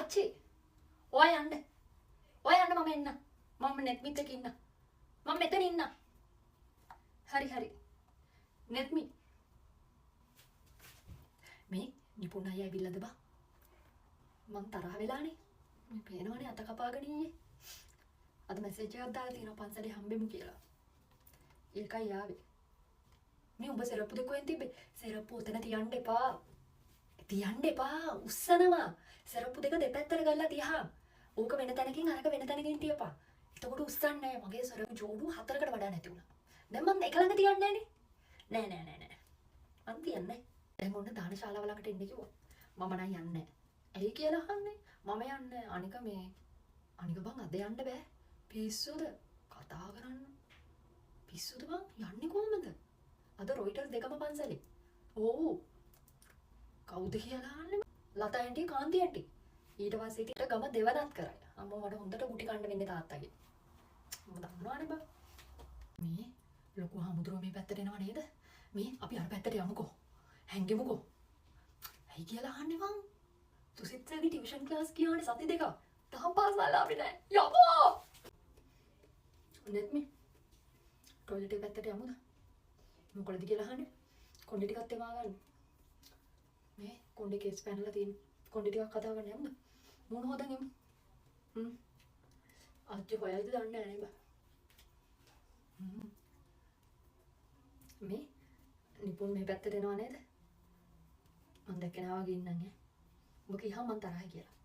ආච්චි ඔය යන්න මම එන්න මම නෙත්මිත් එක්ක ඉන්න මම මෙතන ඉන්න හරි නෙත්මි මේ නිපුණ අය ඇවිල්ලාද බා මං තරහ වෙලානේ මේ පේනවනේ අත කපාගෙන ඉන්නේ අද මැසේජ් එකක් දාලා තියෙනවා පන්සලේ හම්බෙමු කියලා ඒකයි ආවේ මේ උඹ සෙරප්පු දෙක කොහෙන් තිබ්බේ සෙරප්පු උතන තියන්න එපා උස්සනවා සෙරප්පු දෙක දෙපැත්තට ගල්ලා තියහා ඕක වෙන තැනකින් අරක වෙන තැනකින් තියපා එතකොට උස්සන්නේ නැහැ මගේ සෙරප්පු ජෝඩු 4කට වඩා නැති වුණා දැන් මම එක ළඟ තියන්නේ නෑ මං තියන්නේ දැන් ඔන්න දාන ශාලාව ළඟට එන්න කිව්වා මම නම් යන්නේ ඇයි කියලා අහන්නේ මම යන්නේ අනික බං අද යන්න බෑ පිස්සුද කතා කරන්න පිස්සුද බං යන්නේ කොහමද අද රොයිටර්ස් දෙකම පන්සලේ ඕ කවුද කියලා අහන්නේ ලතා ඇන්ටි කාන්ති ඇන්ටි ඊට පස්සේ ඉතින් ගම දෙවනත් කරා අම්මා මට හොඳට ගුටි කන්න වෙන්නේ තාත්තගේ මම දන්නවනේ බං මේ ලොකු හමුදුරුවෝ මේ පැත්තට එනවා නේද මේ අපි අර පැත්තට යමුකෝ හැංගෙමුකෝ ඇයි කියලා අහන්නේ බං තුසිත්සගේ ටියුෂන් ක්ලාස් ගියානේ සති දෙක තාම පාසල් ආවේ නැහැ යමෝ නෙත්මි ටොයිලට් එක පැත්තට යමුද මොකටද කියලා අහන්නේ කොණ්ඩේ ටිකක් තෙමා ගන්න මේ කොණ්ඩේ කේස් පැනලා තියෙන කොණ්ඩේ ටිකක් කතා කරන්න යමුද මොන හොදන් යමු අච්චි හොයයිද දන්නේ නැහැ නේ බා මේ නිපුන් මේ පැත්තට එනවා නේද මම දැක්කේ නා වගේ ඉන්නන්නේ ඔබ කිව්වා මම තරහයි කියලා